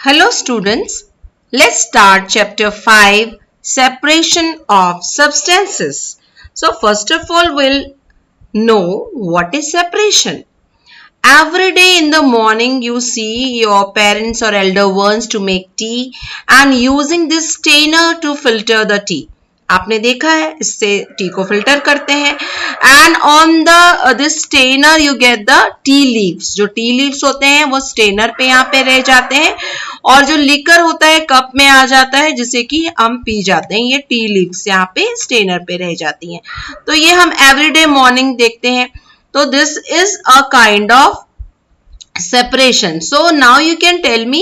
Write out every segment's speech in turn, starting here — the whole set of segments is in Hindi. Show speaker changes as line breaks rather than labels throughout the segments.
Hello students, let's start chapter 5, separation of substances. So first of all, we'll know what is separation. Every day in the morning you see your parents or elder ones to make tea and using this strainer to filter the tea. आपने देखा है इससे टी को फिल्टर करते हैं and on the this strainer you get the tea leaves. जो टी लीव्स होते हैं वो स्टेनर पे यहाँ पे रह जाते हैं और जो लिकर होता है कप में आ जाता है जिसे कि हम पी जाते हैं. ये टी लीव्स यहाँ पे स्टेनर पे रह जाती हैं. तो ये हम एवरीडे मॉर्निंग देखते हैं. तो this is a kind of separation. So now you can tell me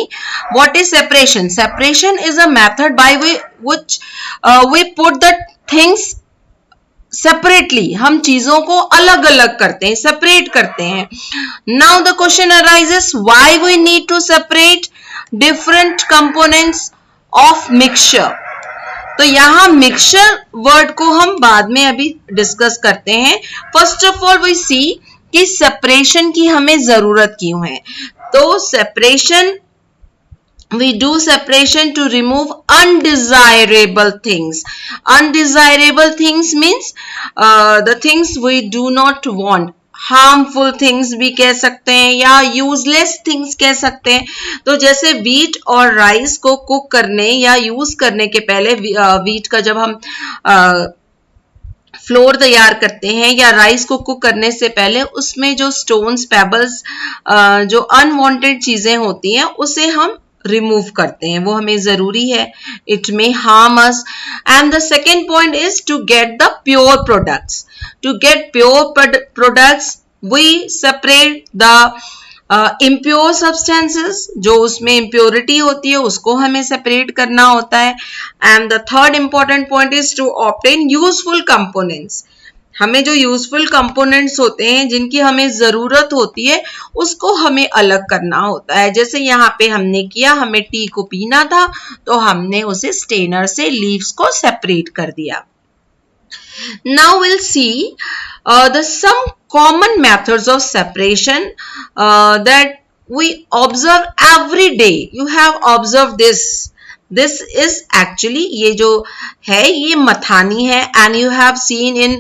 what is separation. Separation is a method by which we put the things separately. हम चीजों को अलग अलग करते हैं, separate करते हैं. Now the question arises, why we need to separate different components of mixture. तो यहाँ मिक्सचर वर्ड को हम बाद में अभी डिस्कस करते हैं. फर्स्ट ऑफ ऑल वी सी कि सेपरेशन की हमें जरूरत क्यों है. तो separation we do separation to remove undesirable things. Undesirable things means the things we do not want. Harmful things भी कह सकते हैं या यूजलेस थिंग्स कह सकते हैं. तो जैसे वीट और राइस को कुक करने या यूज करने के पहले वीट का जब हम फ्लोर तैयार करते हैं या राइस को कुक करने से पहले उसमें जो स्टोन्स पेबल्स जो अनवांटेड चीजें होती हैं उसे हम रिमूव करते हैं. वो हमें जरूरी है. It may harm us. And the second point is to get the pure products. To get pure products we separate the impure substances. जो उसमें इम्प्योरिटी होती है उसको हमें सेपरेट करना होता है. And the third important point is to obtain useful components. हमें जो यूजफुल कंपोनेंट्स होते हैं जिनकी हमें जरूरत होती है उसको हमें अलग करना होता है. जैसे यहाँ पे हमने किया, हमें टी को पीना था तो हमने उसे स्टेनर से लीव्स को सेपरेट कर दिया. Now we'll see the some common methods of separation that we observe every day. You have observed this. This is actually ये जो है ये मथानी है and you have seen in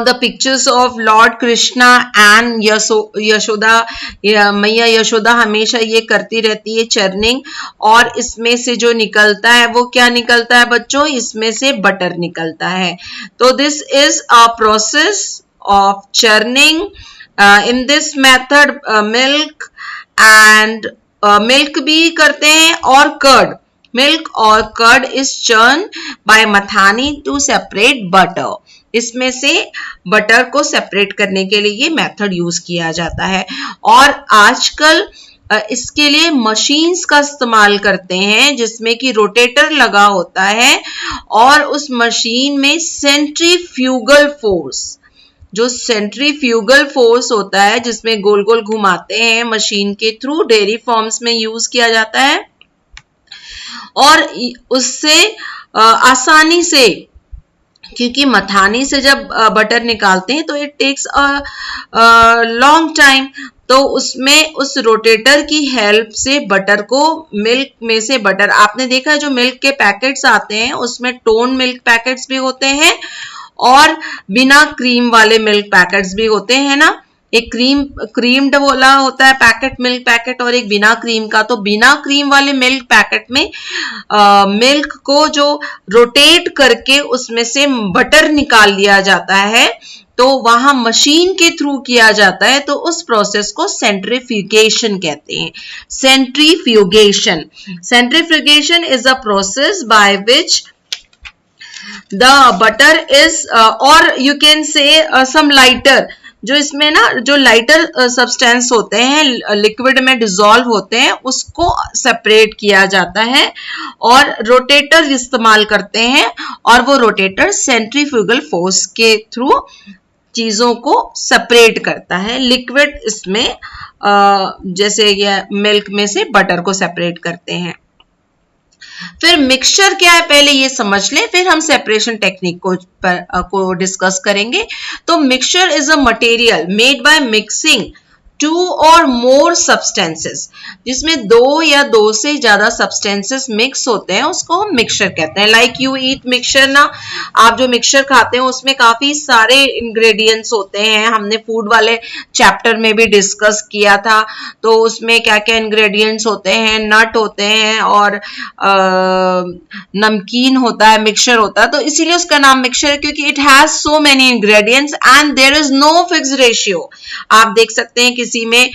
the pictures of Lord Krishna and Yashoda. मैया यशोदा हमेशा ये करती रहती है चर्निंग और इसमें से जो निकलता है वो क्या निकलता है बच्चों? इसमें से बटर निकलता है. तो this is a process of churning. In this method milk and milk भी करते हैं और कर्ड. मिल्क और कर्ड इज चर्न बाय मथानी टू सेपरेट बटर. इसमें से बटर को सेपरेट करने के लिए ये मेथड यूज किया जाता है. और आजकल इसके लिए मशीन्स का इस्तेमाल करते हैं जिसमें कि रोटेटर लगा होता है और उस मशीन में सेंट्रीफ्यूगल फोर्स, जो सेंट्रीफ्यूगल फोर्स होता है जिसमें गोल गोल घुमाते हैं मशीन के थ्रू, डेयरी फॉर्म्स में यूज किया जाता है. और उससे आसानी से, क्योंकि मथानी से जब बटर निकालते हैं तो it takes a long time, तो उसमें उस रोटेटर की हेल्प से बटर को, मिल्क में से बटर, आपने देखा है जो मिल्क के पैकेट्स आते हैं उसमें टोन मिल्क पैकेट्स भी होते हैं और बिना क्रीम वाले मिल्क पैकेट्स भी होते हैं ना. एक क्रीम्ड वाला होता है पैकेट, मिल्क पैकेट, और एक बिना क्रीम का. तो बिना क्रीम वाले मिल्क पैकेट में मिल्क को जो रोटेट करके उसमें से बटर निकाल लिया जाता है तो वहां मशीन के थ्रू किया जाता है. तो उस प्रोसेस को सेंट्रीफ्यूगेशन कहते हैं. Centrifugation. Centrifugation is a process by which the butter is or you can say some lighter, जो इसमें ना जो लाइटर सब्सटेंस होते हैं लिक्विड में डिसॉल्व होते हैं उसको सेपरेट किया जाता है और रोटेटर इस्तेमाल करते हैं और वो रोटेटर सेंट्रीफ्यूगल फोर्स के थ्रू चीजों को सेपरेट करता है. लिक्विड इसमें जैसे ये मिल्क में से बटर को सेपरेट करते हैं. फिर मिक्सचर क्या है पहले ये समझ लें, फिर हम सेपरेशन टेक्निक को डिस्कस करेंगे. तो mixture is a material made by mixing two और मोर सब्सटेंसेस, जिसमें दो या दो से ज्यादा सब्सटेंसेस मिक्स होते हैं उसको हम मिक्सचर कहते हैं। लाइक यू ईट मिक्सचर ना, आप जो मिक्सचर खाते हैं उसमें काफी सारे इंग्रेडिएंट्स होते हैं, हमने फूड वाले चैप्टर में भी डिस्कस किया था। तो उसमें क्या क्या इंग्रेडिएंट्स होते हैं, नट होते हैं और नमकीन होता है, मिक्सचर होता है, तो इसीलिए उसका नाम मिक्सचर है क्योंकि it has so many ingredients and there is no fix ratio. आप देख सकते हैं किसी में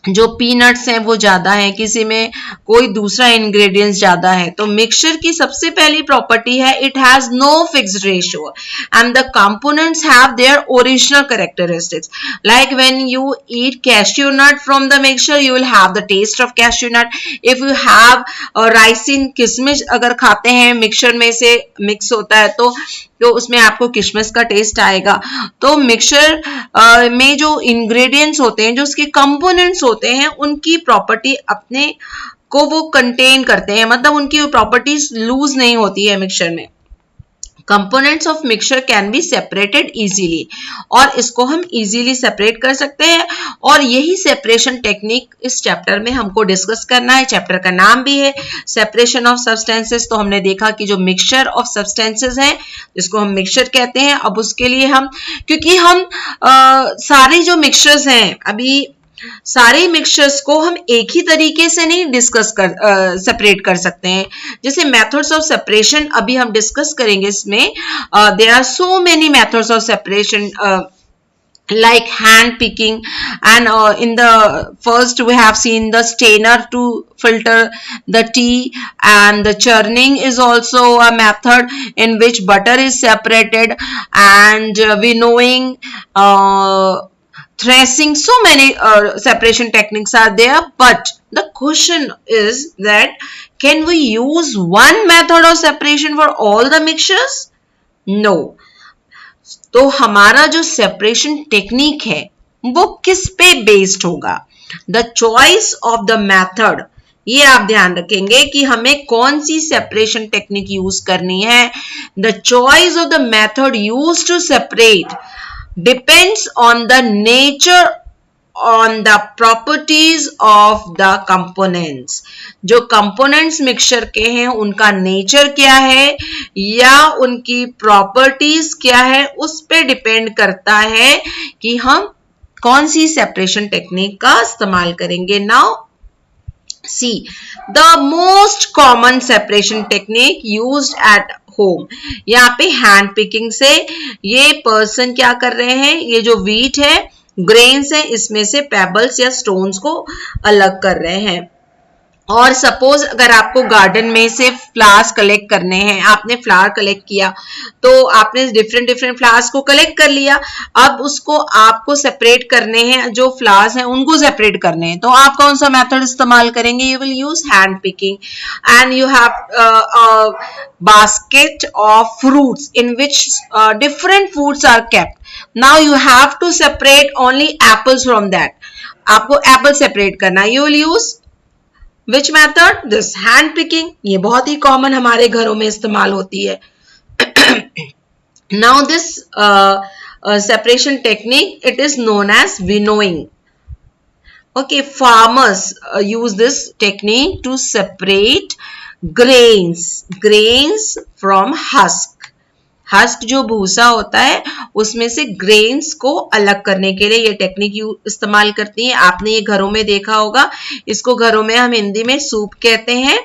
जो पीनट्स हैं वो ज्यादा है, किसी में कोई दूसरा इंग्रेडिएंट्स ज्यादा है। तो मिक्सचर की सबसे पहली प्रॉपर्टी है it has no fixed ratio and the components have their original characteristics. Like when you eat cashew nut from the mixture you will have the taste of cashew nut. If you have raisin, किशमिश अगर खाते हैं मिक्सचर में से मिक्स होता है तो उसमें आपको किशमिश का टेस्ट आएगा। तो मिक्सचर में जो इंग्रेडिएंट्स होते हैं, जो उसके कंपोनेंट्स होते हैं, उनकी प्रॉपर्टी अपने को वो कंटेन करते हैं, मतलब उनकी प्रॉपर्टीज लूज नहीं होती है मिक्सचर में। Components of mixture can be separated easily, और इसको हम इजीली सेपरेट कर सकते हैं, और यही सेपरेशन टेक्निक इस चैप्टर में हमको डिस्कस करना है। चैप्टर का नाम भी है सेपरेशन ऑफ सब्सटेंसेस। तो हमने देखा कि जो मिक्सचर ऑफ सब्सटेंसेस है जिसको हम मिक्सचर कहते हैं, अब उसके लिए हम, क्योंकि हम सारे जो मिक्सचर्स हैं, अभी सारे मिक्सचर्स को हम एक ही तरीके से नहीं सेपरेट कर सकते हैं। जैसे मेथड्स ऑफ सेपरेशन अभी हम डिस्कस करेंगे इसमें। There are so many methods of separation like hand picking, and in the first we have seen the strainer to filter the tea, and the churning is also a method in which butter is separated, and winnowing, threshing, so many separation techniques are there. But the question is that can we use one method of separation for all the mixtures? No. तो हमारा जो सेपरेशन टेक्निक है वो किस पे बेस्ड होगा? The choice of the method, ये आप ध्यान रखेंगे कि हमें कौन सी सेपरेशन टेक्निक यूज करनी है। The choice of the method use to separate depends on the nature, on the properties of the components. जो components मिक्सचर के हैं उनका नेचर क्या है या उनकी प्रॉपर्टीज क्या है, उस पे डिपेंड करता है कि हम कौन सी सेपरेशन टेक्निक का इस्तेमाल करेंगे। Now see the most common separation technique used at home. यहाँ पे हैंड पिकिंग से ये पर्सन क्या कर रहे हैं, ये जो व्हीट है, ग्रेन्स है, इसमें से पेबल्स या स्टोन्स को अलग कर रहे हैं। और सपोज अगर आपको गार्डन में से फ्लावर्स कलेक्ट करने हैं, आपने फ्लावर कलेक्ट किया, तो आपने डिफरेंट फ्लावर्स को कलेक्ट कर लिया, अब उसको आपको सेपरेट करने हैं, जो फ्लावर्स हैं उनको सेपरेट करने हैं, तो आप कौन सा मेथड इस्तेमाल करेंगे? You will use hand picking, and you have basket of fruits in which different fruits are kept. Now you have to separate only apples from that. आपको एप्पल सेपरेट करना, you will use which method? This hand picking. ये बहुत ही कॉमन हमारे घरों में इस्तेमाल होती है। Now this separation technique, it is known as winnowing. Okay, farmers use this technique to separate grains from husk. Husk जो भूसा होता है उसमें से ग्रेन्स को अलग करने के लिए ये टेक्निक इस्तेमाल करती हैं। आपने ये घरों में देखा होगा, इसको घरों में हम हिंदी में सूप कहते हैं,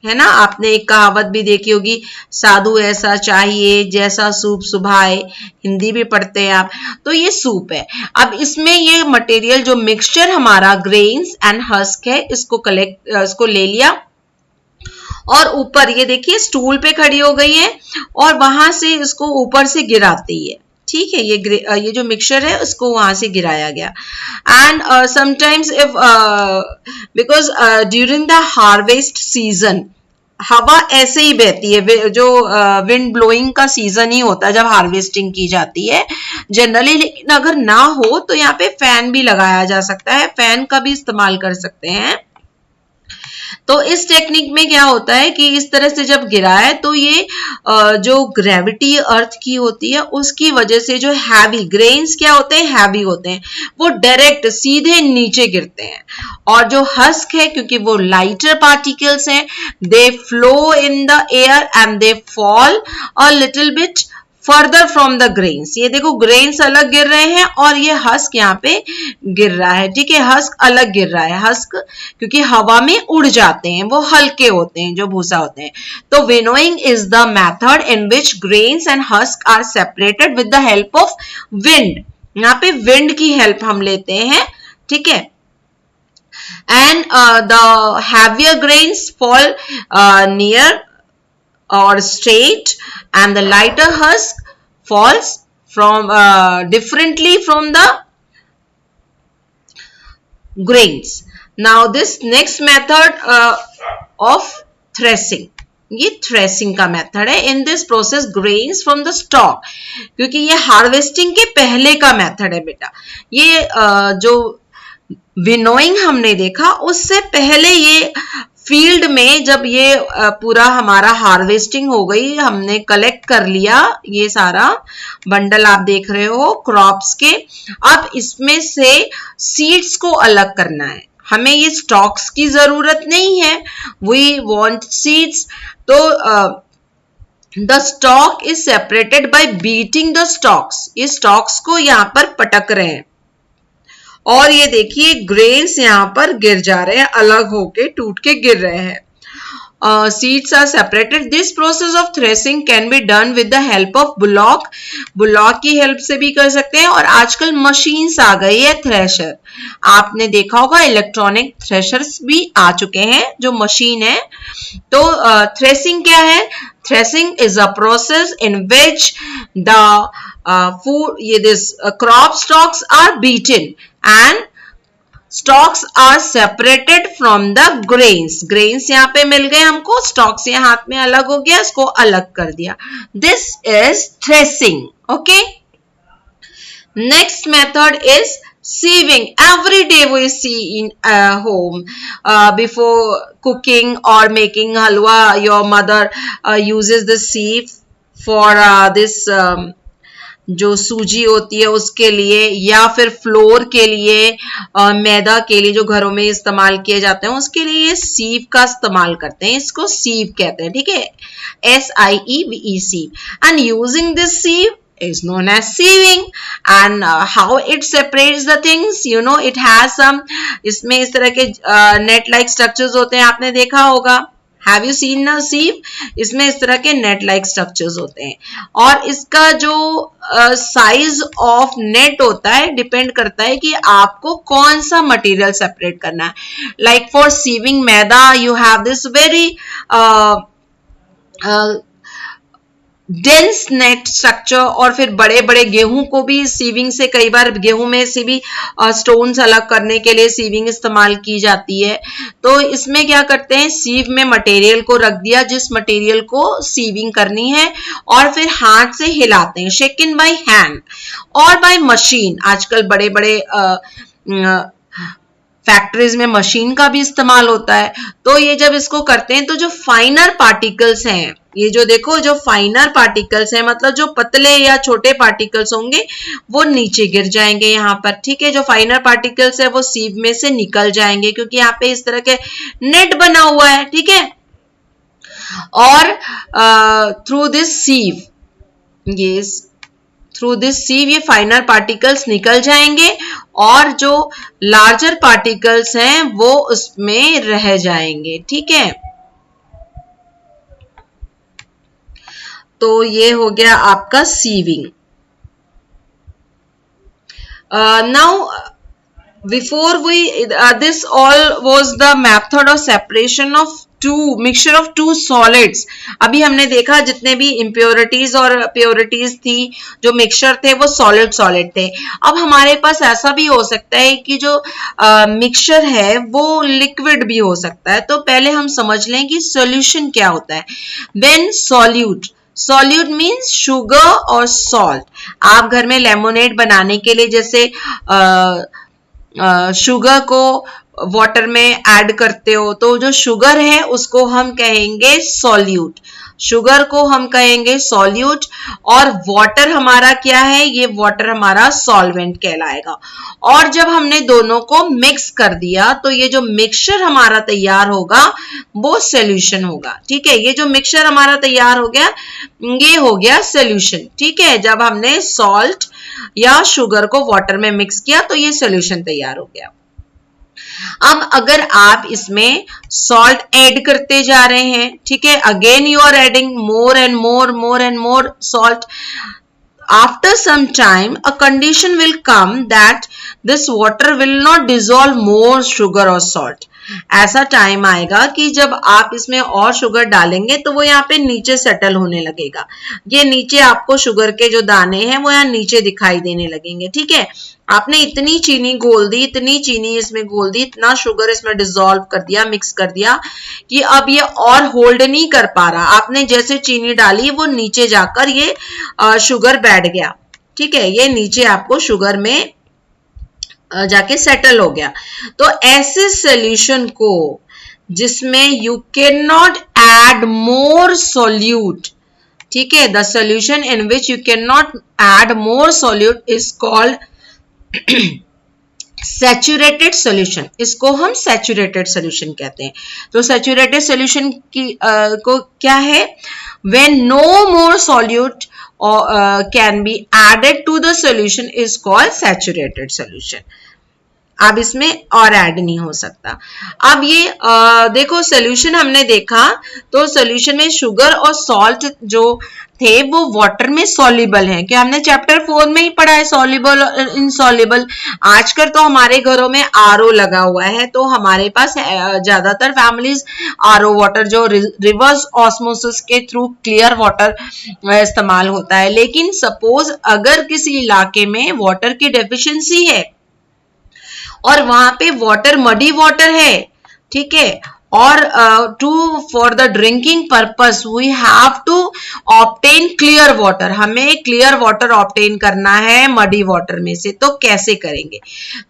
है ना। आपने एक कहावत भी देखी होगी, साधु ऐसा चाहिए जैसा सूप सुभाए, हिंदी भी पढ़ते हैं आप, तो ये सूप है। अब इसमें ये मटेरियल जो मिक्सचर हमारा ग्रेन्स एंड हस्क है, इसको ले लिया और ऊपर ये देखिए स्टूल पे खड़ी हो गई है और वहां से इसको ऊपर से गिराती है, ठीक है। ये जो मिक्सचर है उसको वहां से गिराया गया। And sometimes if because during the harvest season हवा ऐसे ही बहती है, जो विंड ब्लोइंग का सीजन ही होता है जब हार्वेस्टिंग की जाती है जनरली। लेकिन अगर ना हो तो यहाँ पे फैन भी लगाया जा सकता है, फैन का भी इस्तेमाल कर सकते हैं। तो इस टेक्निक में क्या होता है कि इस तरह से जब गिरा है तो ये जो ग्रेविटी अर्थ की होती है उसकी वजह से जो हैवी ग्रेन्स क्या होते हैं, हैवी होते हैं, वो डायरेक्ट सीधे नीचे गिरते हैं। और जो हस्क है क्योंकि वो लाइटर पार्टिकल्स हैं, they flow in the air and they fall a little bit further from the grains. ये देखो ग्रेन्स अलग गिर रहे हैं और ये हस्क यहाँ पे गिर रहा है, ठीक है, हस्क अलग गिर रहा है। हस्क क्योंकि हवा में उड़ जाते हैं, वो हल्के होते हैं, जो भूसा होते हैं। तो winnowing is the method in which grains and husk are separated with the help of wind. यहाँ पे विंड की हेल्प हम लेते हैं, ठीक है। And the heavier grains fall near or straight and the lighter husk falls from differently from the grains. Now this next method of threshing, ये थ्रेसिंग का मेथड है। In this process grains from the stock, क्योंकि ये हार्वेस्टिंग के पहले का मेथड है बेटा। ये जो विनोइंग हमने देखा उससे पहले ये फील्ड में जब ये पूरा हमारा हार्वेस्टिंग हो गई, हमने कलेक्ट कर लिया ये सारा बंडल आप देख रहे हो क्रॉप्स के, अब इसमें से सीड्स को अलग करना है। हमें ये स्टॉक्स की जरूरत नहीं है, वी वांट सीड्स। तो the stock is separated by beating the stocks. ये स्टॉक्स को यहाँ पर पटक रहे हैं और ये देखिए ग्रेन्स यहाँ पर गिर जा रहे हैं, अलग होके टूट के गिर रहे हैं। Seeds are separated. This process of threshing can be done with the help of bullock. Bullock की हेल्प से भी कर सकते हैं और आजकल मशीन्स आ गई है थ्रेशर। आपने देखा होगा इलेक्ट्रॉनिक थ्रेशर्स भी आ चुके हैं जो मशीन है। तो थ्रेसिंग क्या है? Threshing is a process in which the crop stalks are beaten and stalks are separated from the grains. grains यहाँ पे मिल गए हमको, stalks ये हाथ में अलग हो गया, इसको अलग कर दिया। This is threshing. Okay. Next method is sieving. Every day we see in home before cooking or making halwa, your mother uses the sieve for this जो सूजी होती है उसके लिए, या फिर फ्लोर के लिए, मैदा के लिए जो घरों में इस्तेमाल किए जाते हैं उसके लिए ये सीव का इस्तेमाल करते हैं। इसको सीव कहते हैं, ठीक है, SIEVE, sieve. And using this sieve is known as sieving. And how it separates the things, you know, it has some, इसमें इस तरह के net like structures होते हैं, आपने देखा होगा। Have you seen a sieve? इसमें इस तरह के net like structures होते हैं और इसका जो size of net होता है डिपेंड करता है कि आपको कौन सा मटेरियल सेपरेट करना है। Like for sieving maida, you have this very dense net structure. और फिर बड़े बड़े गेहूं को भी सीविंग से, कई बार गेहूं में से भी स्टोन्स अलग करने के लिए सीविंग इस्तेमाल की जाती है। तो इसमें क्या करते हैं, सीव में मटेरियल को रख दिया जिस मटेरियल को सीविंग करनी है और फिर हाथ से हिलाते हैं, शेकन बाय हैंड और बाय मशीन। आजकल बड़े बड़े फैक्ट्रीज में मशीन का भी इस्तेमाल होता है। तो ये जब इसको करते हैं तो जो फाइनर पार्टिकल्स हैं, ये जो देखो जो फाइनर पार्टिकल्स हैं, मतलब जो पतले या छोटे पार्टिकल्स होंगे वो नीचे गिर जाएंगे यहाँ पर, ठीक है। जो फाइनर पार्टिकल्स है वो सीव में से निकल जाएंगे क्योंकि यहाँ पे इस तरह के नेट बना हुआ है, ठीक है। और थ्रू दिस सीव, ये थ्रू दिस सीव ये फाइनर पार्टिकल्स निकल जाएंगे और जो लार्जर पार्टिकल्स हैं वो उसमें रह जाएंगे, ठीक है। तो ये हो गया आपका sieving. Now before we this all was the method of separation of mixture of two solids. अभी हमने देखा जितने भी इम्प्योरिटीज और प्योरिटीज थी, जो मिक्सचर थे वो सॉलिड थे। अब हमारे पास ऐसा भी हो सकता है कि जो मिक्सचर है वो लिक्विड भी हो सकता है। तो पहले हम समझ लें कि सॉल्यूशन क्या होता है। व्हेन सॉल्यूट मीन्स शुगर और सॉल्ट। आप घर में लेमोनेड बनाने के लिए जैसे शुगर को वाटर में ऐड करते हो, तो जो शुगर है उसको हम कहेंगे सॉल्यूट, शुगर को हम कहेंगे सॉल्यूट, और वाटर हमारा क्या है, ये वाटर हमारा सॉल्वेंट कहलाएगा। और जब हमने दोनों को मिक्स कर दिया तो ये जो मिक्सचर हमारा तैयार होगा वो सॉल्यूशन होगा। ठीक है, ये जो मिक्सचर हमारा तैयार हो गया ये हो गया सॉल्यूशन। ठीक है, जब हमने सॉल्ट या शुगर को वाटर में मिक्स किया तो ये सॉल्यूशन तैयार हो गया। अब अगर आप इसमें सॉल्ट ऐड करते जा रहे हैं, ठीक है, again you are adding more and more salt, after some time a condition will come that this water will not dissolve more sugar or salt. ऐसा टाइम आएगा कि जब आप इसमें और शुगर डालेंगे तो वो यहाँ पे नीचे सेटल होने लगेगा, ये नीचे आपको शुगर के जो दाने हैं वो यहाँ नीचे दिखाई देने लगेंगे। ठीक है, आपने इतनी चीनी घोल दी, इतनी चीनी इसमें घोल दी, इतना शुगर इसमें डिसॉल्व कर दिया, मिक्स कर दिया कि अब ये और होल्ड नहीं कर पा रहा। आपने जैसे चीनी डाली वो नीचे जाकर ये शुगर बैठ गया। ठीक है, ये नीचे आपको शुगर में जाके सेटल हो गया। तो ऐसे सॉल्यूशन को जिसमें you can not add more solute, ठीक है, the solution in which you can not add more solute is called saturated solution. इसको हम सैचुरेटेड सॉल्यूशन कहते हैं। तो सैचुरेटेड सॉल्यूशन की को क्या है, when no more solute can be added to the solution is called saturated solution. अब इसमें और ऐड नहीं हो सकता। अब ये देखो सॉल्यूशन हमने देखा, तो सॉल्यूशन में शुगर और सॉल्ट जो थे वो वाटर में सॉल्युबल हैं, क्या हमने चैप्टर 4 में ही पढ़ा है, सॉल्युबल और इनसॉल्युबल। आजकल तो हमारे घरों में आरओ लगा हुआ है, तो हमारे पास ज्यादातर फैमिलीज आरओ वाटर जो रिवर्स ऑस्मोसिस के थ्रू क्लियर वाटर इस्तेमाल होता है। लेकिन सपोज अगर किसी इलाके में वाटर की डेफिशिएंसी है और वहां पे वाटर मडी वाटर है, ठीक है, और for the drinking purpose we have to obtain clear water, हमें क्लियर वाटर ऑब्टेन करना है मडी वाटर में से, तो कैसे करेंगे?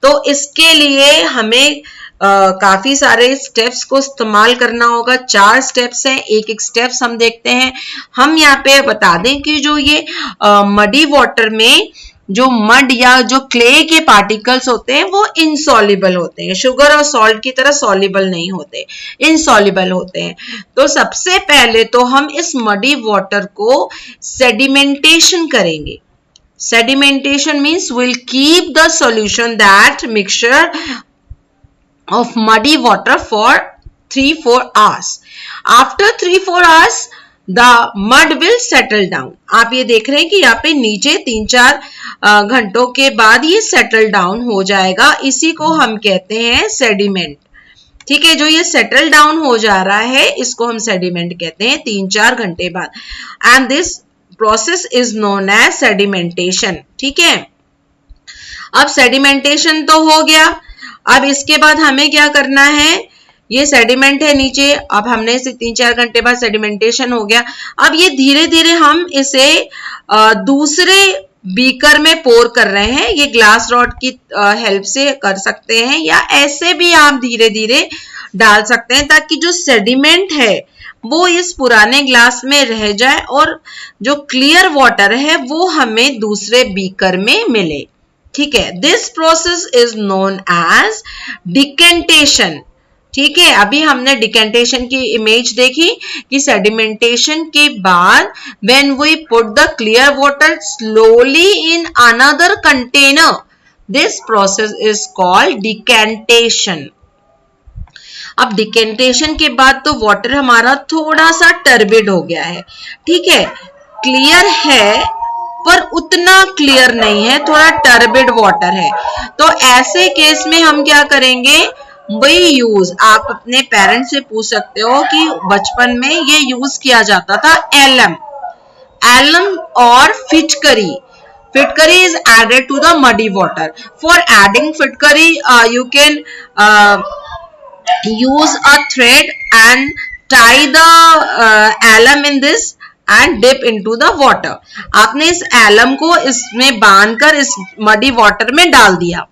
तो इसके लिए हमें काफी सारे स्टेप्स को इस्तेमाल करना होगा। 4 स्टेप्स हैं, एक एक स्टेप्स हम देखते हैं। हम यहाँ पे बता दें कि जो ये मडी वाटर में जो मड या जो क्ले के पार्टिकल्स होते हैं वो इनसॉल्युबल होते हैं, शुगर और सॉल्ट की तरह सॉल्युबल नहीं होते, इनसॉल्युबल होते हैं। तो सबसे पहले तो हम इस मडी वाटर को सेडिमेंटेशन करेंगे। Sedimentation means will keep the solution that mixture of muddy water for 3-4 hours. After 3-4 hours the mud will settle down. आप ये देख रहे हैं कि यहाँ पे नीचे 3-4 घंटों के बाद ये सेटल डाउन हो जाएगा, इसी को हम कहते हैं सेडिमेंट। ठीक है, जो ये सेटल डाउन हो जा रहा है इसको हम सेडिमेंट कहते हैं 3-4 घंटे बाद, and this process is known as sedimentation. ठीक है, अब सेडिमेंटेशन तो हो गया, अब इसके बाद हमें क्या करना है, ये सेडिमेंट है नीचे, अब हमने इसे 3-4 घंटे बाद सेडिमेंटेशन हो गया। अब ये धीरे धीरे हम इसे दूसरे बीकर में पोर कर रहे हैं, ये ग्लास रॉड की हेल्प से कर सकते हैं या ऐसे भी आप धीरे धीरे डाल सकते हैं, ताकि जो सेडिमेंट है वो इस पुराने ग्लास में रह जाए और जो क्लियर वाटर है वो हमें दूसरे बीकर में मिले। ठीक है, this process is known as decantation. ठीक है, अभी हमने डिकेंटेशन की इमेज देखी कि सेडिमेंटेशन के बाद when we put the clear water slowly in another container, this process is called decantation. अब डिकेंटेशन के बाद तो वाटर हमारा थोड़ा सा टर्बिड हो गया है, ठीक है, क्लियर है पर उतना क्लियर नहीं है, थोड़ा टर्बिड वाटर है। तो ऐसे केस में हम क्या करेंगे, वही यूज आप अपने पेरेंट्स से पूछ सकते हो कि बचपन में ये यूज किया जाता था एलम, एलम और फिटकरी। फिटकरी is added to the muddy water. For adding फिटकरी you can use a thread and tie the alum in this and dip into the water. आपने इस एलम को इसमें बांधकर इस मडी वाटर में डाल दिया।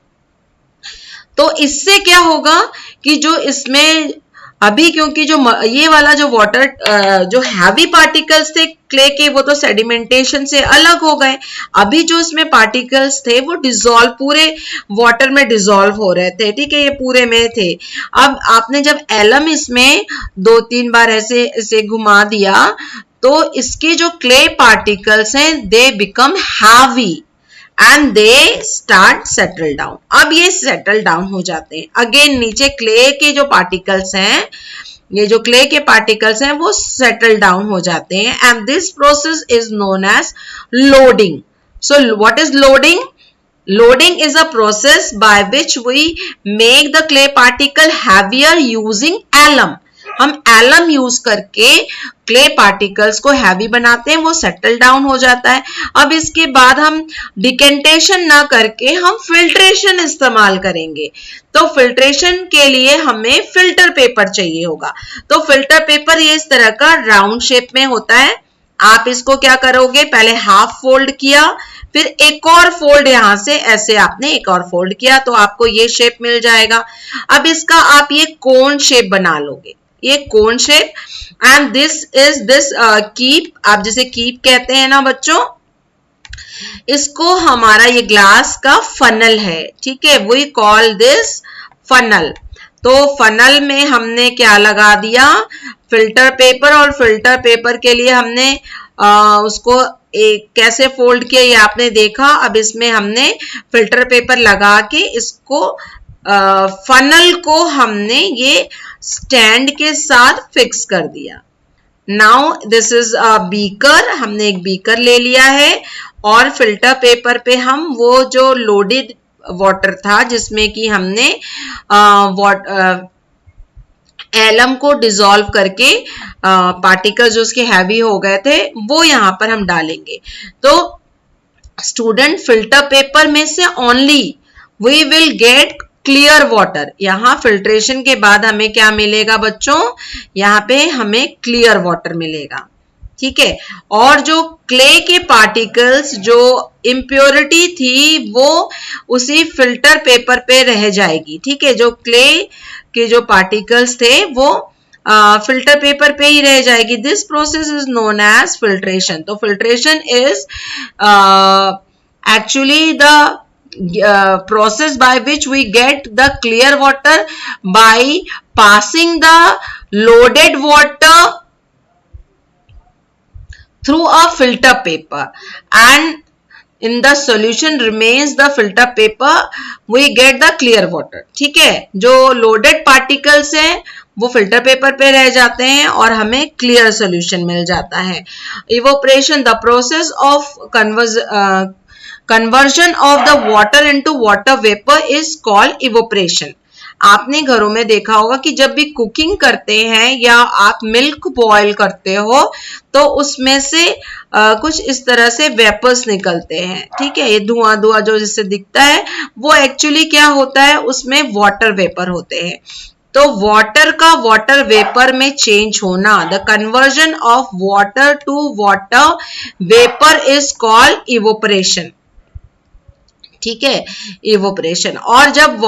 तो इससे क्या होगा कि जो इसमें अभी क्योंकि जो ये वाला जो वाटर जो हैवी पार्टिकल्स थे क्ले के वो तो सेडिमेंटेशन से अलग हो गए, अभी जो इसमें पार्टिकल्स थे वो डिसॉल्व पूरे वाटर में डिसॉल्व हो रहे थे, ठीक है, ये पूरे में थे। अब आपने जब एलम इसमें 2-3 बार ऐसे ऐसे घुमा दिया तो इसके जो क्ले पार्टिकल्स हैं they become heavy and they start settle down. अब ये सेटल डाउन हो जाते हैं। अगेन नीचे क्ले के जो पार्टिकल्स हैं, ये जो क्ले के पार्टिकल्स हैं वो सेटल डाउन हो जाते हैं and this process is known as loading. So what is loading? Loading is a process by which we make the clay particle heavier using alum. हम एलम यूज करके क्ले पार्टिकल्स को हैवी बनाते हैं, वो सेटल डाउन हो जाता है। अब इसके बाद हम डिकेंटेशन ना करके हम फिल्ट्रेशन इस्तेमाल करेंगे। तो फिल्ट्रेशन के लिए हमें फिल्टर पेपर चाहिए होगा। तो फिल्टर पेपर ये इस तरह का राउंड शेप में होता है। आप इसको क्या करोगे, पहले हाफ फोल्ड किया, फिर एक और फोल्ड यहां से ऐसे आपने एक और फोल्ड किया तो आपको ये शेप मिल जाएगा। अब इसका आप ये कोन शेप बना लोगे, ये cone shape, and this is this keep, आप जिसे कीप कहते हैं ना बच्चों, इसको हमारा ये ग्लास का फनल है, ठीक है, वी कॉल दिस फनल। तो फनल में हमने क्या लगा दिया, फिल्टर पेपर, और फिल्टर पेपर के लिए हमने उसको एक कैसे फोल्ड किया ये आपने देखा। अब इसमें हमने फिल्टर पेपर लगा के इसको फनल को हमने ये स्टैंड के साथ फिक्स कर दिया। Now this is a beaker, हमने एक बीकर ले लिया है और फिल्टर पेपर पे हम वो जो लोडेड वाटर था जिसमें कि हमने एलम को डिसॉल्व करके पार्टिकल्स जो उसके हैवी हो गए थे वो यहां पर हम डालेंगे। तो स्टूडेंट फिल्टर पेपर में से only we will get clear water. यहाँ फिल्ट्रेशन के बाद हमें क्या मिलेगा बच्चों, यहाँ पे हमें क्लियर वाटर मिलेगा, ठीक है। और जो क्ले के पार्टिकल्स जो इम्प्योरिटी थी वो उसी फिल्टर पेपर पे रह जाएगी, ठीक है। जो क्ले के जो पार्टिकल्स थे वो फिल्टर पेपर पे ही रह जाएगी। This process is known as filtration. तो filtration is actually the process by which we get the clear water by passing the loaded water through a filter paper, and in the solution remains the filter paper, we get the clear water, ठीक है। जो loaded particles हैं वो फिल्टर पेपर पे रह जाते हैं और हमें क्लियर सोल्यूशन मिल जाता है। Evaporation, the process of conversion of the water into water vapor is called evaporation। आपने घरों में देखा होगा कि जब भी कुकिंग करते हैं या आप मिल्क बॉईल करते हो तो उसमें से कुछ इस तरह से वेपर्स निकलते हैं, ठीक है। ये धुआं धुआं जो जिससे दिखता है वो एक्चुअली क्या होता है, उसमें वाटर वेपर होते हैं। तो वाटर का वाटर वेपर में चेंज होना, the conversion of water to water vapour is called evaporation, ठीक है, इवोपरेशन। और जब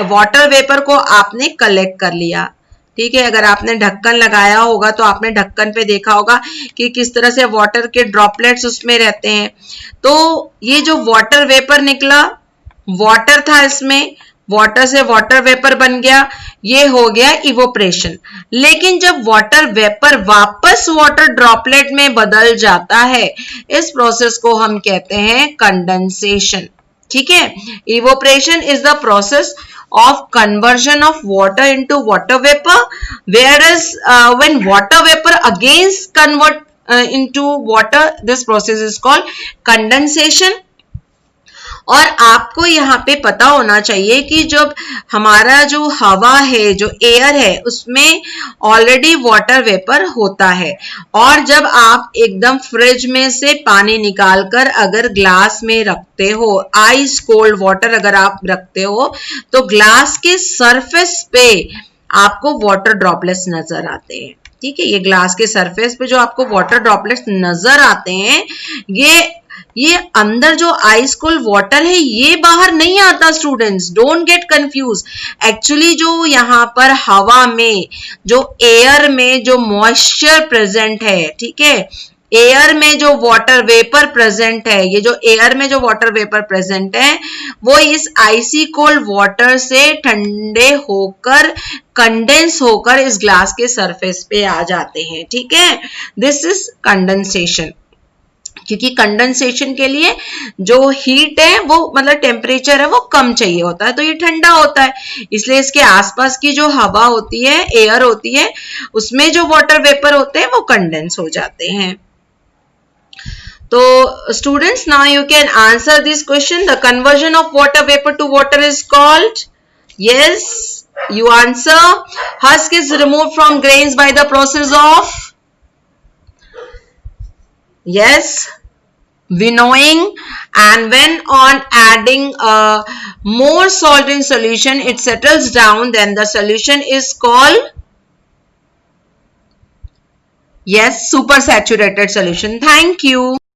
वाटर वेपर को आपने कलेक्ट कर लिया, ठीक है, अगर आपने ढक्कन लगाया होगा तो आपने ढक्कन पे देखा होगा कि किस तरह से वाटर के ड्रॉपलेट्स उसमें रहते हैं। तो ये जो वाटर वेपर निकला, वाटर था इसमें, वाटर से वाटर वेपर बन गया, ये हो गया इवोपरेशन। लेकिन जब वाटर वेपर वापस वाटर ड्रॉपलेट में बदल जाता है, इस प्रोसेस को हम कहते हैं कंडेंसेशन, ठीक है। Evaporation is the process of conversion of water into water vapor, whereas when water vapor again convert into water, this process is called condensation। और आपको यहाँ पे पता होना चाहिए कि जब हमारा जो हवा है, जो एयर है, उसमें ऑलरेडी वाटर वेपर होता है, और जब आप एकदम फ्रिज में से पानी निकालकर अगर ग्लास में रखते हो, आइस कोल्ड वाटर अगर आप रखते हो, तो ग्लास के सरफेस पे आपको वाटर ड्रॉपलेट्स नजर आते हैं, ठीक है। ये ग्लास के सरफेस पे जो आपको वाटर ड्रॉपलेट्स नजर आते हैं, ये ये अंदर जो आइस कोल्ड वाटर है ये बाहर नहीं आता students, don't get confuse. Actually जो यहाँ पर हवा में, जो एयर में जो मॉइस्चर प्रेजेंट है, ठीक है, एयर में जो वाटर वेपर प्रेजेंट है, ये जो एयर में जो वाटर वेपर प्रेजेंट है वो इस आइसी कोल्ड वाटर से ठंडे होकर कंडेंस होकर इस ग्लास के सरफेस पे आ जाते हैं, ठीक है। This is condensation. क्योंकि कंडेंसेशन के लिए जो हीट है वो मतलब टेम्परेचर है वो कम चाहिए होता है, तो ये ठंडा होता है, इसलिए इसके आसपास की जो हवा होती है, एयर होती है, उसमें जो वाटर वेपर होते हैं वो कंडेंस हो जाते हैं। तो students, now you can answer this question. The conversion of water vapor to water is called? Yes, you answer. Husk is removed from grains by the process of? Yes, winnowing. And when on adding more salt in solution, it settles down, then the solution is called? Yes, super saturated solution. Thank you.